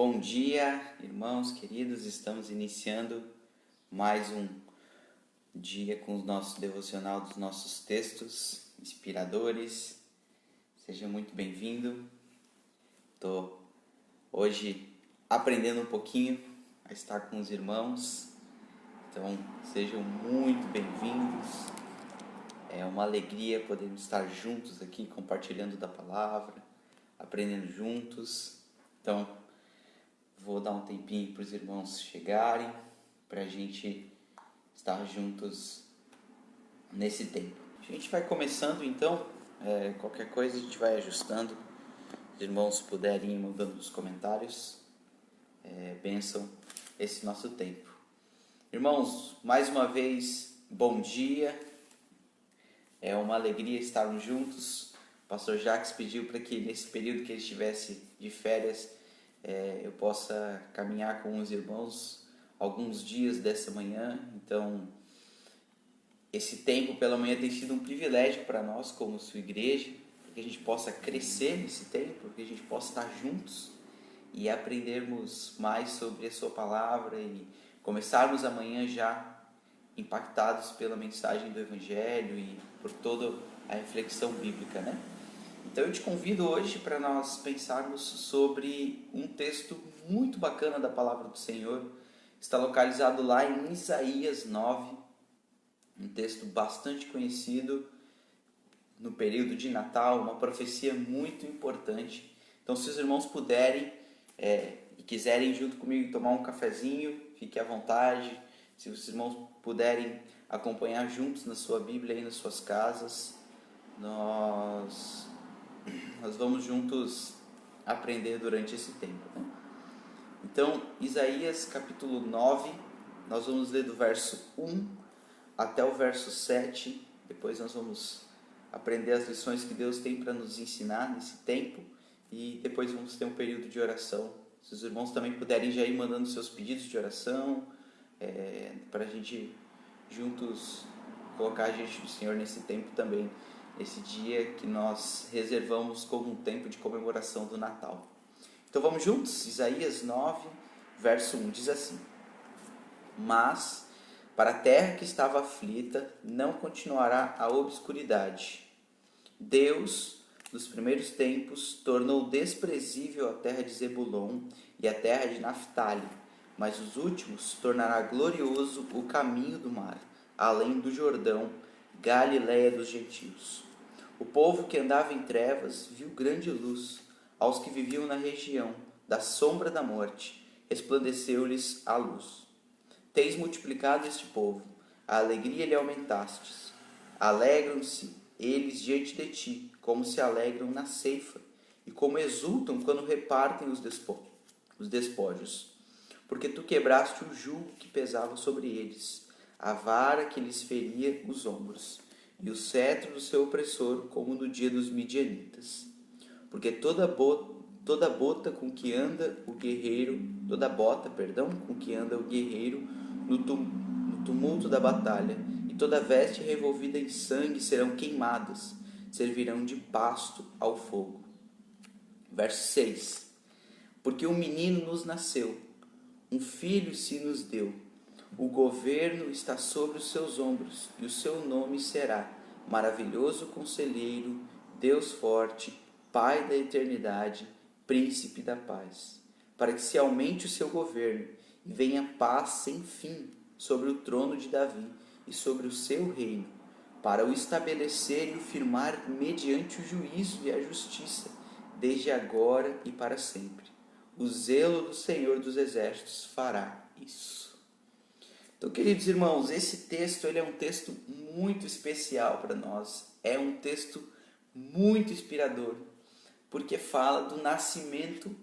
Bom dia, irmãos queridos, estamos iniciando mais um dia com o nosso devocional dos nossos textos inspiradores. Seja muito bem-vindo. Estou hoje aprendendo um pouquinho a estar com os irmãos, então sejam muito bem-vindos. É uma alegria podermos estar juntos aqui, compartilhando da palavra, aprendendo juntos. Então, vou dar um tempinho para os irmãos chegarem, para a gente estar juntos nesse tempo. A gente vai começando então, qualquer coisa a gente vai ajustando. Os irmãos puderem ir mandando nos comentários, bênção esse nosso tempo. Irmãos, mais uma vez, bom dia. É uma alegria estarmos juntos. O pastor Jacques pediu para que nesse período que ele estivesse de férias, eu possa caminhar com os irmãos alguns dias dessa manhã. Então, esse tempo pela manhã tem sido um privilégio para nós como sua igreja, para que a gente possa crescer nesse tempo, para que a gente possa estar juntos e aprendermos mais sobre a sua palavra e começarmos amanhã já impactados pela mensagem do Evangelho e por toda a reflexão bíblica, né? Então eu te convido hoje para nós pensarmos sobre um texto muito bacana da palavra do Senhor. Está localizado lá em Isaías 9, um texto bastante conhecido no período de Natal, uma profecia muito importante. Então, se os irmãos puderem e quiserem junto comigo tomar um cafezinho, fique à vontade. Se os irmãos puderem acompanhar juntos na sua Bíblia e nas suas casas, nós vamos juntos aprender durante esse tempo, né? Então, Isaías capítulo 9, nós vamos ler do verso 1 até o verso 7. Depois nós vamos aprender as lições que Deus tem para nos ensinar nesse tempo. E depois vamos ter um período de oração. Se os irmãos também puderem já ir mandando seus pedidos de oração, para a gente juntos colocar a gente do Senhor nesse tempo também, esse dia que nós reservamos como um tempo de comemoração do Natal. Então vamos juntos? Isaías 9, verso 1 diz assim: Mas para a terra que estava aflita não continuará a obscuridade. Deus, nos primeiros tempos, tornou desprezível a terra de Zebulon e a terra de Naftali, mas os últimos tornará glorioso o caminho do mar, além do Jordão, Galiléia dos gentios. O povo que andava em trevas viu grande luz. Aos que viviam na região da sombra da morte, resplandeceu-lhes a luz. Tens multiplicado este povo, a alegria lhe aumentastes. Alegram-se eles diante de ti, como se alegram na ceifa, e como exultam quando repartem os despojos. Porque tu quebraste o jugo que pesava sobre eles, a vara que lhes feria os ombros, e o cetro do seu opressor, como no dia dos midianitas. Porque toda bota com que anda o guerreiro, com que anda o guerreiro no tumulto da batalha, e toda veste revolvida em sangue serão queimadas, servirão de pasto ao fogo. Verso 6. Porque um menino nos nasceu, um filho se nos deu. O governo está sobre os seus ombros, e o seu nome será Maravilhoso Conselheiro, Deus Forte, Pai da Eternidade, Príncipe da Paz. Para que se aumente o seu governo e venha paz sem fim sobre o trono de Davi e sobre o seu reino, para o estabelecer e o firmar mediante o juízo e a justiça, desde agora e para sempre. O zelo do Senhor dos Exércitos fará isso. Então, queridos irmãos, esse texto ele é um texto muito especial para nós. É um texto muito inspirador, porque fala do nascimento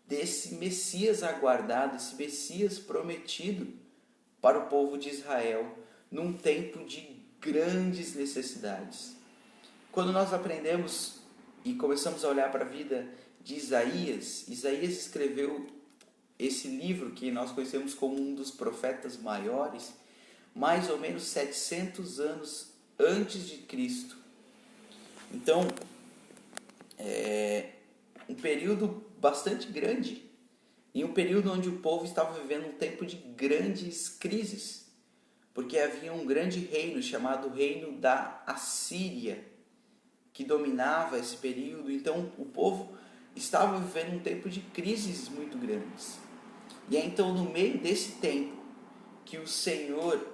desse Messias aguardado, esse Messias prometido para o povo de Israel, num tempo de grandes necessidades. Quando nós aprendemos e começamos a olhar para a vida de Isaías escreveu esse livro que nós conhecemos como um dos profetas maiores, mais ou menos 700 anos antes de Cristo. Então, um período bastante grande em um período onde o povo estava vivendo um tempo de grandes crises, porque havia um grande reino chamado Reino da Assíria, que dominava esse período. Então o povo estava vivendo um tempo de crises muito grandes. E é então no meio desse tempo que o Senhor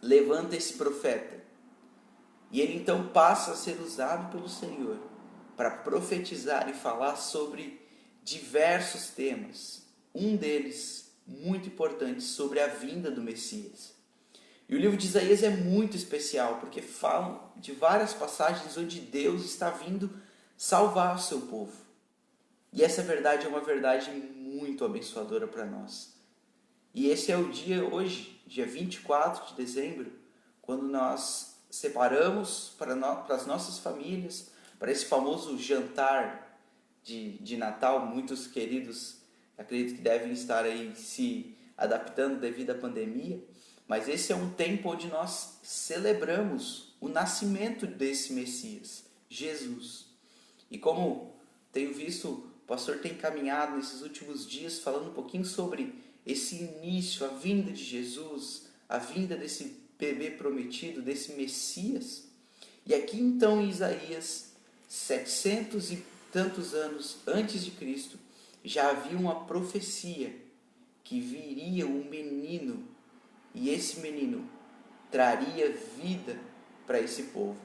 levanta esse profeta. E ele então passa a ser usado pelo Senhor para profetizar e falar sobre diversos temas. Um deles, muito importante, sobre a vinda do Messias. E o livro de Isaías é muito especial, porque fala de várias passagens onde Deus está vindo salvar o seu povo. E essa verdade é uma verdade muito abençoadora para nós. E esse é o dia hoje, dia 24 de dezembro, quando nós separamos para as nossas famílias, para esse famoso jantar de Natal. Muitos queridos acredito que devem estar aí se adaptando devido à pandemia. Mas esse é um tempo onde nós celebramos o nascimento desse Messias, Jesus. E como tenho visto, o pastor tem caminhado nesses últimos dias falando um pouquinho sobre esse início, a vinda de Jesus, a vinda desse bebê prometido, desse Messias. E aqui então em Isaías, 700 e tantos anos antes de Cristo, já havia uma profecia que viria um menino, e esse menino traria vida para esse povo.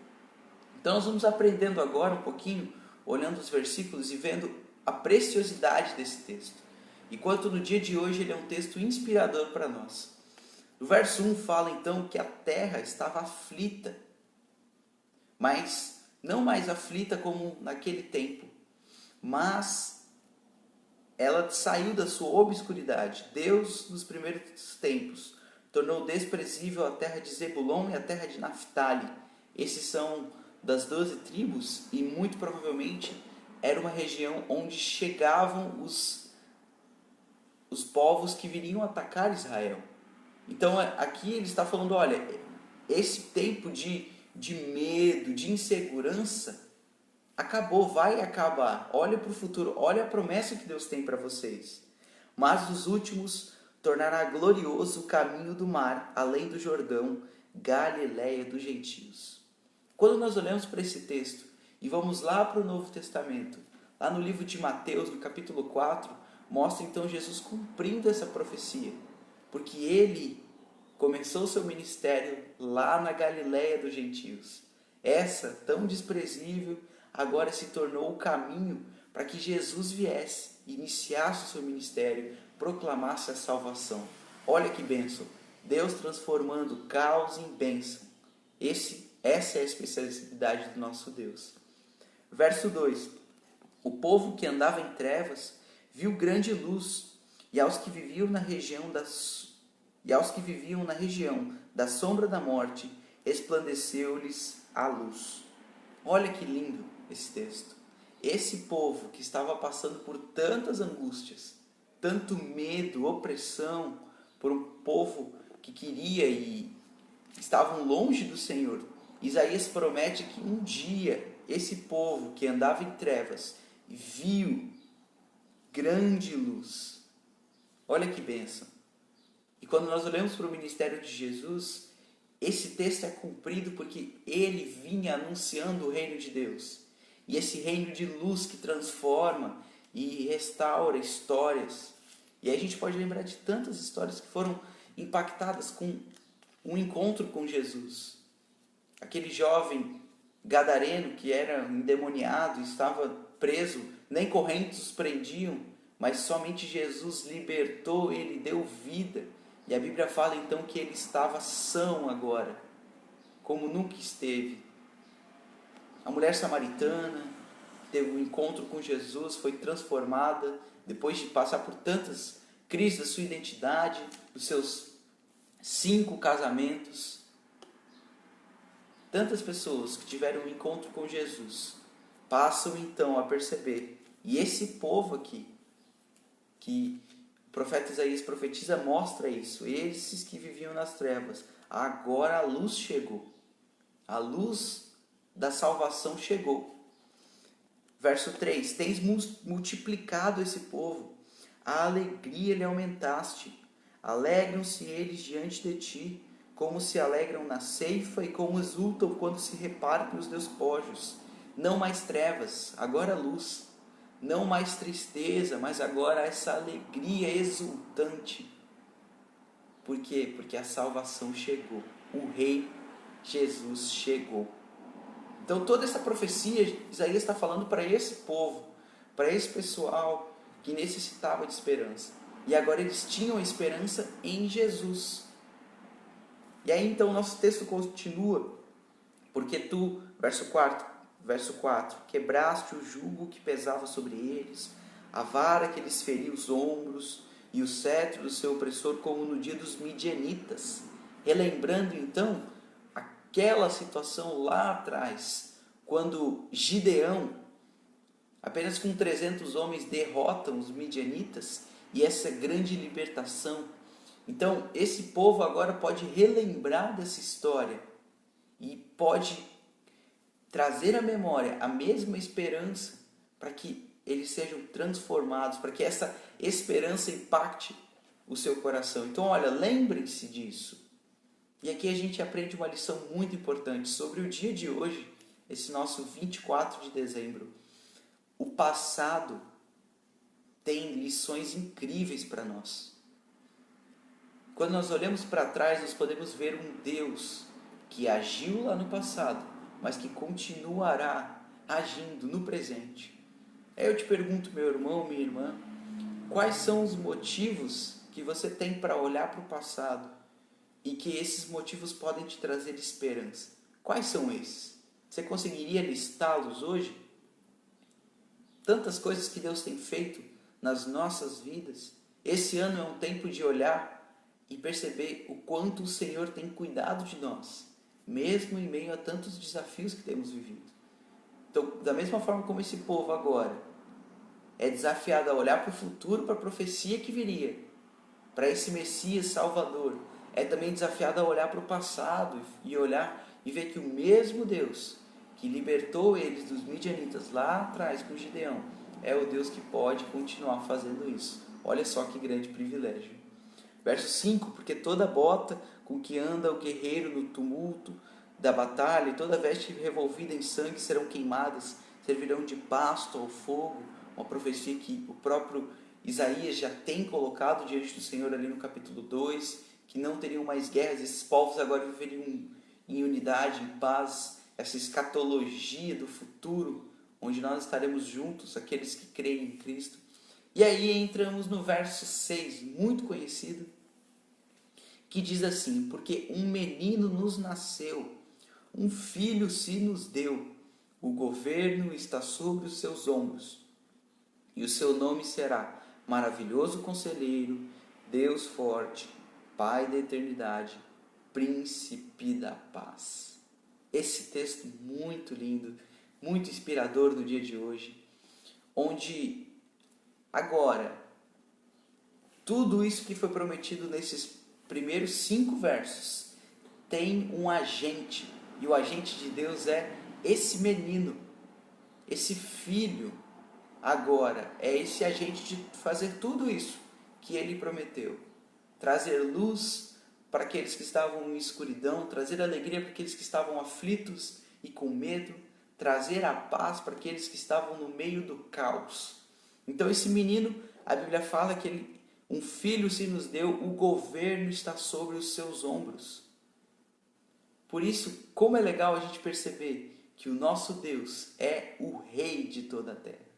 Então nós vamos aprendendo agora um pouquinho, olhando os versículos e vendo a preciosidade desse texto. Enquanto no dia de hoje ele é um texto inspirador para nós. No verso 1 fala então que a terra estava aflita, mas não mais aflita como naquele tempo, mas ela saiu da sua obscuridade. Deus, nos primeiros tempos, tornou desprezível a terra de Zebulon e a terra de Naftali. Esses são das 12 tribos e muito provavelmente era uma região onde chegavam os povos que viriam atacar Israel. Então aqui ele está falando, olha, esse tempo de medo, de insegurança acabou, vai acabar. Olha para o futuro, olha a promessa que Deus tem para vocês. Mas os últimos tornará glorioso o caminho do mar, além do Jordão, Galileia dos gentios. Quando nós olhamos para esse texto e vamos lá para o Novo Testamento, lá no livro de Mateus, no capítulo 4, mostra então Jesus cumprindo essa profecia, porque ele começou seu ministério lá na Galileia dos gentios. Essa, tão desprezível, agora se tornou o caminho para que Jesus viesse, iniciasse o seu ministério, proclamasse a salvação. Olha que bênção! Deus transformando caos em bênção. Essa é a especialidade do nosso Deus. Verso 2. O povo que andava em trevas viu grande luz, e aos que viviam na região da sombra da morte, resplandeceu-lhes a luz. Olha que lindo esse texto. Esse povo que estava passando por tantas angústias, tanto medo, opressão, por um povo que queria e estavam longe do Senhor. Isaías promete que um dia esse povo que andava em trevas viu grande luz. Olha que bênção. E quando nós olhamos para o ministério de Jesus, esse texto é cumprido porque ele vinha anunciando o reino de Deus. E esse reino de luz que transforma e restaura histórias. E aí a gente pode lembrar de tantas histórias que foram impactadas com um encontro com Jesus. Aquele jovem gadareno que era endemoniado, estava preso, nem correntes prendiam, mas somente Jesus libertou ele, deu vida. E a Bíblia fala então que ele estava são agora, como nunca esteve. A mulher samaritana teve um encontro com Jesus, foi transformada, depois de passar por tantas crises da sua identidade, dos seus 5 casamentos. Tantas pessoas que tiveram um encontro com Jesus passam então a perceber. E esse povo aqui, que o profeta Isaías profetiza, mostra isso. Esses que viviam nas trevas, agora a luz chegou. A luz da salvação chegou. Verso 3: Tens multiplicado esse povo, a alegria lhe aumentaste. Alegram-se eles diante de ti, como se alegram na ceifa e como exultam quando se repartem os despojos. Não mais trevas, agora luz. Não mais tristeza, mas agora essa alegria exultante. Por quê? Porque a salvação chegou. O Rei Jesus chegou. Então toda essa profecia, Isaías está falando para esse povo, para esse pessoal que necessitava de esperança. E agora eles tinham esperança em Jesus. E aí então o nosso texto continua, porque tu, verso 4, quebraste o jugo que pesava sobre eles, a vara que lhes feria os ombros, e o cetro do seu opressor, como no dia dos midianitas. Relembrando então aquela situação lá atrás, quando Gideão, apenas com 300 homens, derrotam os midianitas, e essa grande libertação. Então esse povo agora pode relembrar dessa história e pode trazer à memória a mesma esperança para que eles sejam transformados, para que essa esperança impacte o seu coração. Então, olha, lembrem-se disso. E aqui a gente aprende uma lição muito importante sobre o dia de hoje, esse nosso 24 de dezembro. O passado tem lições incríveis para nós. Quando nós olhamos para trás, nós podemos ver um Deus que agiu lá no passado, mas que continuará agindo no presente. Aí eu te pergunto, meu irmão, minha irmã, quais são os motivos que você tem para olhar para o passado e que esses motivos podem te trazer esperança? Quais são esses? Você conseguiria listá-los hoje? Tantas coisas que Deus tem feito nas nossas vidas. Esse ano é um tempo de olhar e perceber o quanto o Senhor tem cuidado de nós, mesmo em meio a tantos desafios que temos vivido. Então, da mesma forma como esse povo agora é desafiado a olhar para o futuro, para a profecia que viria, para esse Messias Salvador, é também desafiado a olhar para o passado e olhar e ver que o mesmo Deus que libertou eles dos midianitas lá atrás com Gideão é o Deus que pode continuar fazendo isso. Olha só que grande privilégio. Verso 5, porque toda bota com que anda o guerreiro no tumulto da batalha, e toda veste revolvida em sangue serão queimadas, servirão de pasto ao fogo. Uma profecia que o próprio Isaías já tem colocado diante do Senhor ali no capítulo 2, que não teriam mais guerras, esses povos agora viveriam em unidade, em paz, essa escatologia do futuro, onde nós estaremos juntos, aqueles que creem em Cristo. E aí entramos no verso 6, muito conhecido, que diz assim: porque um menino nos nasceu, um filho se nos deu, o governo está sobre os seus ombros, e o seu nome será Maravilhoso Conselheiro, Deus Forte, Pai da Eternidade, Príncipe da Paz. Esse texto muito lindo, muito inspirador no dia de hoje, onde agora tudo isso que foi prometido nesses primeiros 5 versos tem um agente, e o agente de Deus é esse menino, esse filho. Agora é esse agente de fazer tudo isso que ele prometeu, trazer luz para aqueles que estavam em escuridão, trazer alegria para aqueles que estavam aflitos e com medo, trazer a paz para aqueles que estavam no meio do caos. Então esse menino, a Bíblia fala que um filho se nos deu, o governo está sobre os seus ombros. Por isso, como é legal a gente perceber que o nosso Deus é o Rei de toda a terra.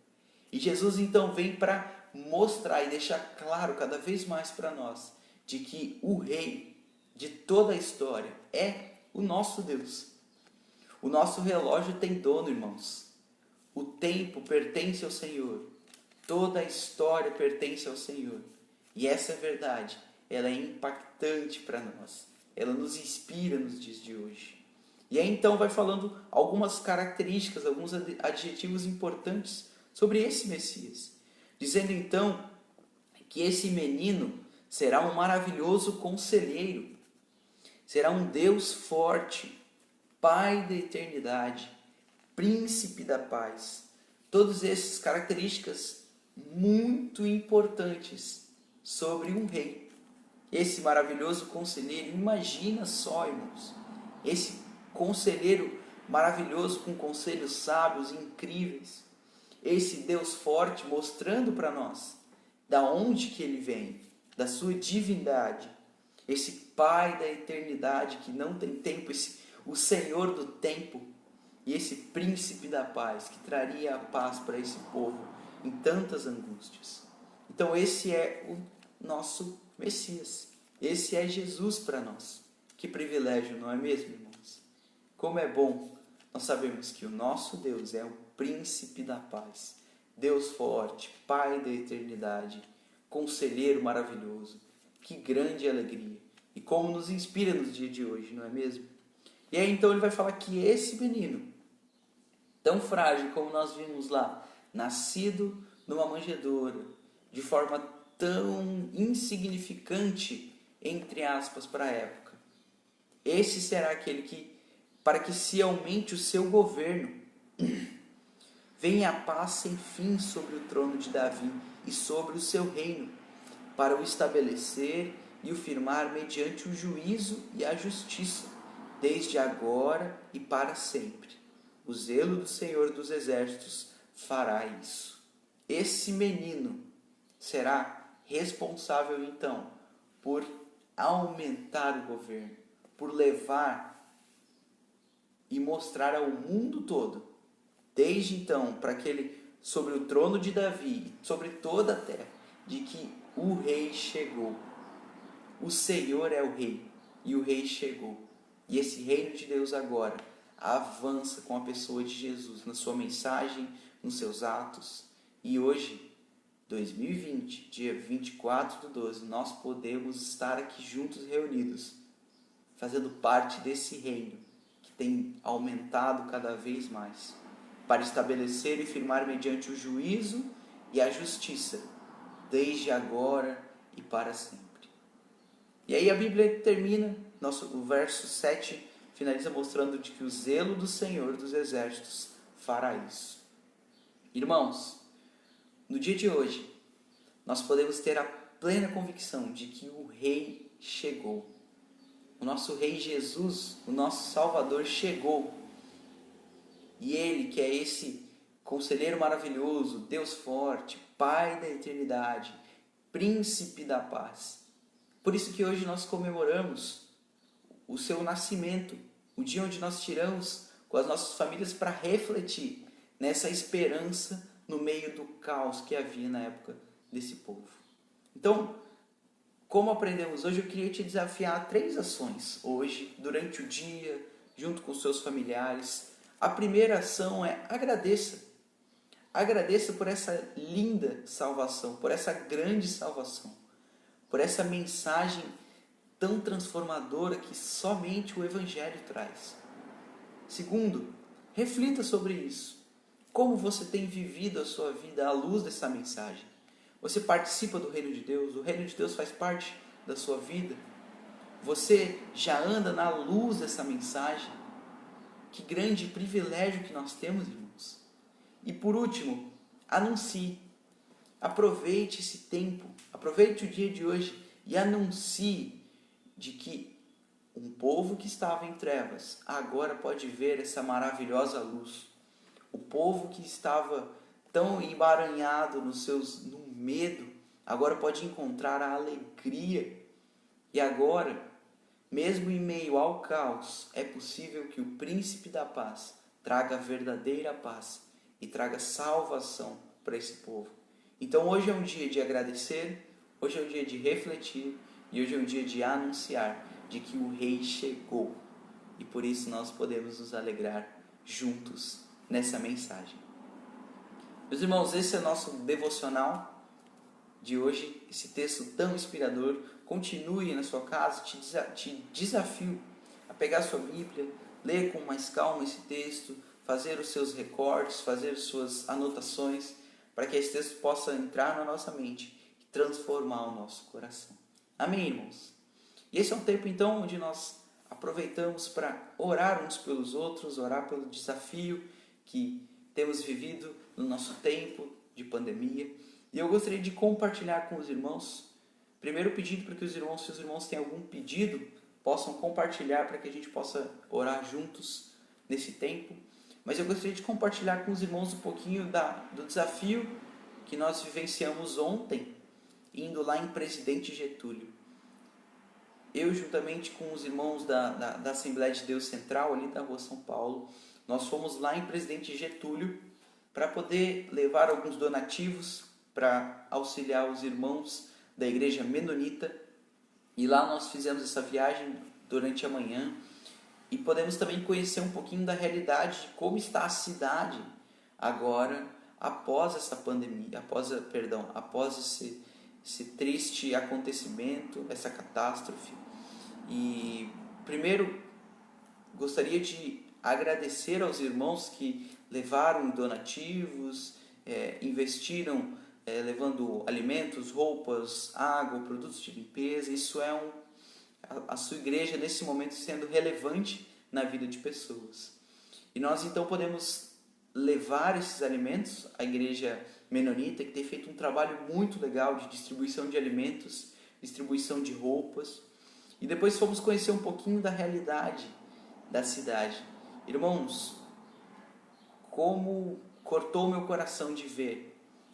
E Jesus então vem para mostrar e deixar claro cada vez mais para nós de que o Rei de toda a história é o nosso Deus. O nosso relógio tem dono, irmãos. O tempo pertence ao Senhor. Toda a história pertence ao Senhor. E essa verdade, ela é impactante para nós. Ela nos inspira nos dias de hoje. E aí então vai falando algumas características, alguns adjetivos importantes sobre esse Messias. Dizendo então que esse menino será um maravilhoso conselheiro. Será um Deus forte, Pai da eternidade, Príncipe da paz. Todas essas características muito importantes sobre um rei. Esse maravilhoso conselheiro, imagina só, irmãos, esse conselheiro maravilhoso com conselhos sábios e incríveis, esse Deus forte mostrando para nós da onde que ele vem, da sua divindade, esse Pai da eternidade que não tem tempo, o Senhor do tempo, e esse príncipe da paz que traria a paz para esse povo em tantas angústias. Então esse é o nosso Messias, esse é Jesus para nós. Que privilégio, não é mesmo, irmãos? Como é bom nós sabemos que o nosso Deus é o príncipe da paz, Deus forte, Pai da eternidade, conselheiro maravilhoso. Que grande alegria! E como nos inspira nos dias de hoje, não é mesmo? E aí então ele vai falar que esse menino, tão frágil como nós vimos lá, nascido numa manjedoura, de forma tão insignificante, entre aspas, para a época, esse será aquele que, para que se aumente o seu governo, venha a paz sem fim sobre o trono de Davi e sobre o seu reino, para o estabelecer e o firmar mediante o juízo e a justiça, desde agora e para sempre. O zelo do Senhor dos Exércitos fará isso. Esse menino será responsável, então, por aumentar o governo, por levar e mostrar ao mundo todo, desde então, para aquele sobre o trono de Davi, sobre toda a terra, de que o rei chegou. O Senhor é o rei e o rei chegou. E esse reino de Deus agora avança com a pessoa de Jesus, na sua mensagem, nos seus atos. E hoje, 2020, dia 24/12, nós podemos estar aqui juntos reunidos, fazendo parte desse reino que tem aumentado cada vez mais, para estabelecer e firmar mediante o juízo e a justiça, desde agora e para sempre. E aí a Bíblia termina, o verso 7 finaliza mostrando de que o zelo do Senhor dos Exércitos fará isso. Irmãos, no dia de hoje, nós podemos ter a plena convicção de que o Rei chegou. O nosso Rei Jesus, o nosso Salvador, chegou. E Ele, que é esse conselheiro maravilhoso, Deus forte, Pai da eternidade, Príncipe da paz. Por isso que hoje nós comemoramos o seu nascimento, o dia onde nós tiramos com as nossas famílias para refletir nessa esperança no meio do caos que havia na época desse povo. Então, como aprendemos hoje, eu queria te desafiar a 3 ações hoje, durante o dia, junto com seus familiares. A primeira ação é agradeça. Agradeça por essa linda salvação, por essa grande salvação, por essa mensagem tão transformadora que somente o Evangelho traz. Segundo, reflita sobre isso. Como você tem vivido a sua vida à luz dessa mensagem? Você participa do reino de Deus? O reino de Deus faz parte da sua vida? Você já anda na luz dessa mensagem? Que grande privilégio que nós temos, irmãos. E por último, anuncie. Aproveite esse tempo, aproveite o dia de hoje e anuncie de que um povo que estava em trevas agora pode ver essa maravilhosa luz. O povo que estava tão emaranhado no medo, agora pode encontrar a alegria. E agora, mesmo em meio ao caos, é possível que o príncipe da paz traga a verdadeira paz e traga salvação para esse povo. Então hoje é um dia de agradecer, hoje é um dia de refletir e hoje é um dia de anunciar de que o Rei chegou. E por isso nós podemos nos alegrar juntos nessa mensagem. Meus irmãos, esse é o nosso devocional de hoje, esse texto tão inspirador. Continue na sua casa, te desafio a pegar a sua Bíblia, ler com mais calma esse texto, fazer os seus recortes, fazer suas anotações, para que esse texto possa entrar na nossa mente e transformar o nosso coração. Amém, irmãos? E esse é um tempo, então, onde nós aproveitamos para orar uns pelos outros, orar pelo desafio que temos vivido no nosso tempo de pandemia. E eu gostaria de compartilhar com os irmãos, primeiro pedindo para que os irmãos, se os irmãos têm algum pedido, possam compartilhar para que a gente possa orar juntos nesse tempo. Mas eu gostaria de compartilhar com os irmãos um pouquinho do desafio que nós vivenciamos ontem, indo lá em Presidente Getúlio. Eu, juntamente com os irmãos da Assembleia de Deus Central, ali da Rua São Paulo, nós fomos lá em Presidente Getúlio para poder levar alguns donativos para auxiliar os irmãos da Igreja Menonita. E lá nós fizemos essa viagem durante a manhã e podemos também conhecer um pouquinho da realidade de como está a cidade agora após essa pandemia, após esse triste acontecimento, essa catástrofe. E primeiro gostaria de agradecer aos irmãos que levaram donativos, investiram levando alimentos, roupas, água, produtos de limpeza. Isso é a sua igreja nesse momento sendo relevante na vida de pessoas. E nós então podemos levar esses alimentos à igreja menonita, que tem feito um trabalho muito legal de distribuição de alimentos, distribuição de roupas. E depois fomos conhecer um pouquinho da realidade da cidade. Irmãos, como cortou meu coração de ver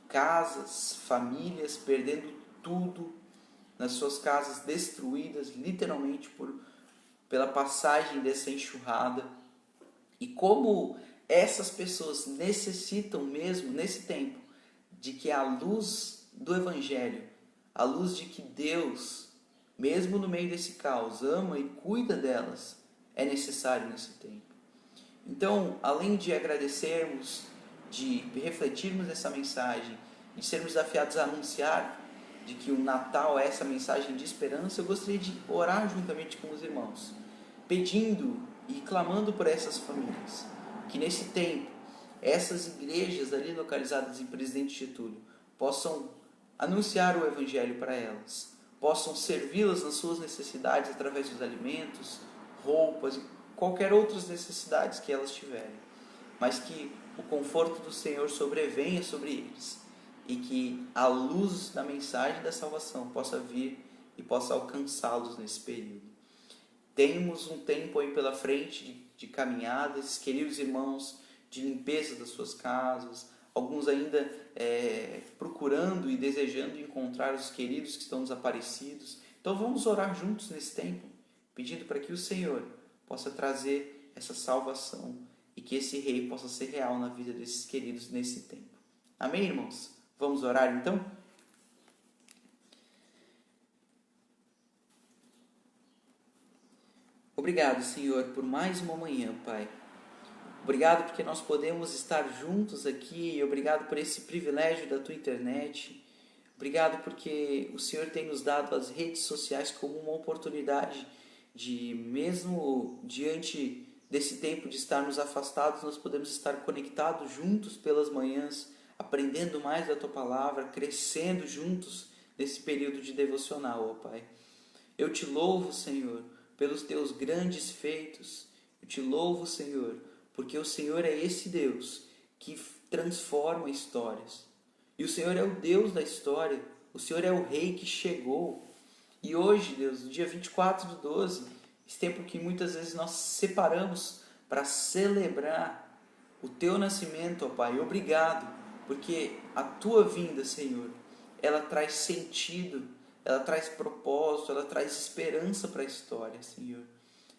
casas, famílias perdendo tudo, nas suas casas destruídas, literalmente pela passagem dessa enxurrada. E como essas pessoas necessitam mesmo, nesse tempo, de que a luz do Evangelho, a luz de que Deus, mesmo no meio desse caos, ama e cuida delas, é necessário nesse tempo. Então, além de agradecermos, de refletirmos essa mensagem, de sermos desafiados a anunciar de que o Natal é essa mensagem de esperança, eu gostaria de orar juntamente com os irmãos, pedindo e clamando por essas famílias, que nesse tempo, essas igrejas ali localizadas em Presidente Getúlio possam anunciar o Evangelho para elas, possam servi-las nas suas necessidades através dos alimentos, roupas e qualquer outras necessidades que elas tiverem, mas que o conforto do Senhor sobrevenha sobre eles e que a luz da mensagem da salvação possa vir e possa alcançá-los nesse período. Temos um tempo aí pela frente de caminhada, esses queridos irmãos, de limpeza das suas casas, alguns ainda procurando e desejando encontrar os queridos que estão desaparecidos. Então vamos orar juntos nesse tempo, pedindo para que o Senhor possa trazer essa salvação e que esse rei possa ser real na vida desses queridos nesse tempo. Amém, irmãos? Vamos orar então? Obrigado, Senhor, por mais uma manhã, Pai. Obrigado porque nós podemos estar juntos aqui. Obrigado por esse privilégio da Tua internet. Obrigado porque o Senhor tem nos dado as redes sociais como uma oportunidade de, mesmo diante desse tempo de estarmos afastados, nós podemos estar conectados juntos pelas manhãs, aprendendo mais da Tua Palavra, crescendo juntos nesse período de devocional, ó Pai. Eu te louvo, Senhor, pelos Teus grandes feitos. Eu te louvo, Senhor, porque o Senhor é esse Deus que transforma histórias. E o Senhor é o Deus da história. O Senhor é o Rei que chegou. E hoje, Deus, no dia 24/12, esse tempo que muitas vezes nós separamos para celebrar o Teu nascimento, ó Pai. Obrigado, porque a Tua vinda, Senhor, ela traz sentido, ela traz propósito, ela traz esperança para a história, Senhor.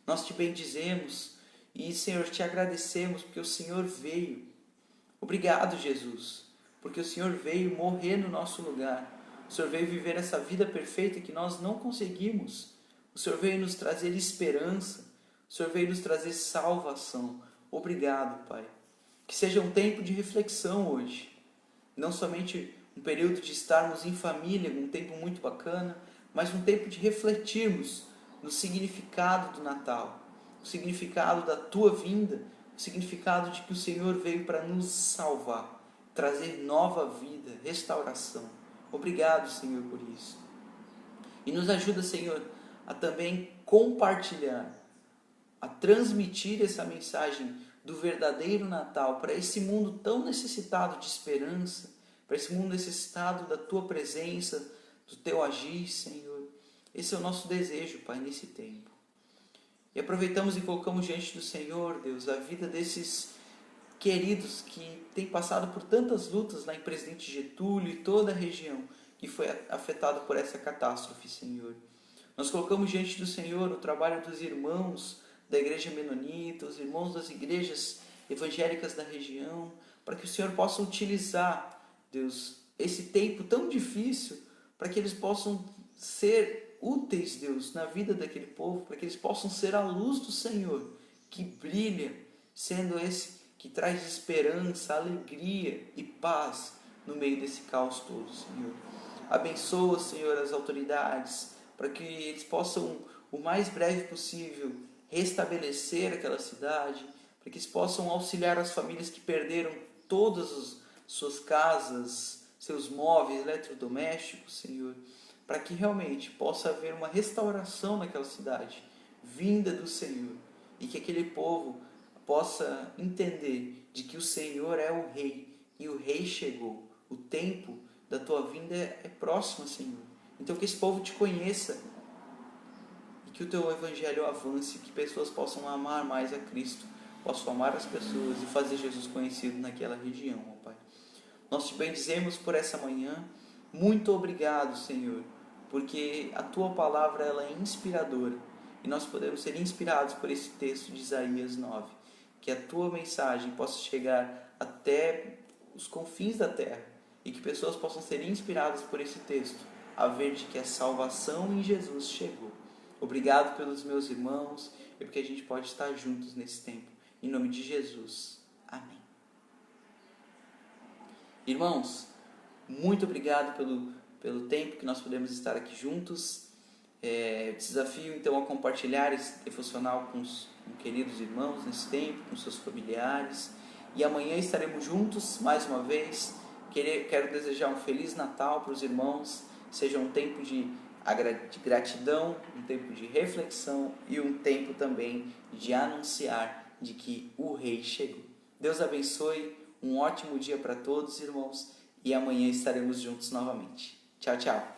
Nós te bendizemos e, Senhor, te agradecemos porque o Senhor veio. Obrigado, Jesus, porque o Senhor veio morrer no nosso lugar. O Senhor veio viver essa vida perfeita que nós não conseguimos. O Senhor veio nos trazer esperança. O Senhor veio nos trazer salvação. Obrigado, Pai. Que seja um tempo de reflexão hoje. Não somente um período de estarmos em família, um tempo muito bacana, mas um tempo de refletirmos no significado do Natal, o significado da Tua vinda, o significado de que o Senhor veio para nos salvar, trazer nova vida, restauração. Obrigado, Senhor, por isso. E nos ajuda, Senhor, a também compartilhar, a transmitir essa mensagem do verdadeiro Natal para esse mundo tão necessitado de esperança, para esse mundo necessitado da Tua presença, do Teu agir, Senhor. Esse é o nosso desejo, Pai, nesse tempo. E aproveitamos e colocamos diante do Senhor, Deus, a vida desses queridos que têm passado por tantas lutas lá em Presidente Getúlio e toda a região que foi afetada por essa catástrofe, Senhor. Nós colocamos diante do Senhor o trabalho dos irmãos da Igreja Menonita, os irmãos das igrejas evangélicas da região, para que o Senhor possa utilizar, Deus, esse tempo tão difícil, para que eles possam ser úteis, Deus, na vida daquele povo, para que eles possam ser a luz do Senhor, que brilha, sendo esse que traz esperança, alegria e paz no meio desse caos todo, Senhor. Abençoa, Senhor, as autoridades, para que eles possam, o mais breve possível, restabelecer aquela cidade, para que eles possam auxiliar as famílias que perderam todas as suas casas, seus móveis eletrodomésticos, Senhor, para que realmente possa haver uma restauração naquela cidade, vinda do Senhor, e que aquele povo possa entender de que o Senhor é o Rei, e o Rei chegou. O tempo da tua vinda é próximo, Senhor. Então que esse povo te conheça, e que o teu evangelho avance, que pessoas possam amar mais a Cristo, possam amar as pessoas e fazer Jesus conhecido naquela região, ó Pai. Nós te bendizemos por essa manhã. Muito obrigado, Senhor, porque a tua palavra ela é inspiradora e nós podemos ser inspirados por esse texto de Isaías 9. Que a tua mensagem possa chegar até os confins da terra e que pessoas possam ser inspiradas por esse texto, a ver de que a salvação em Jesus chegou. Obrigado pelos meus irmãos e porque a gente pode estar juntos nesse tempo. Em nome de Jesus. Amém. Irmãos, muito obrigado pelo tempo que nós podemos estar aqui juntos. Desafio então a compartilhar esse devocional com queridos irmãos nesse tempo, com seus familiares. E amanhã estaremos juntos mais uma vez. Quero desejar um Feliz Natal para os irmãos. Seja um tempo de gratidão, um tempo de reflexão e um tempo também de anunciar de que o Rei chegou. Deus abençoe, um ótimo dia para todos, irmãos, e amanhã estaremos juntos novamente. Tchau, tchau.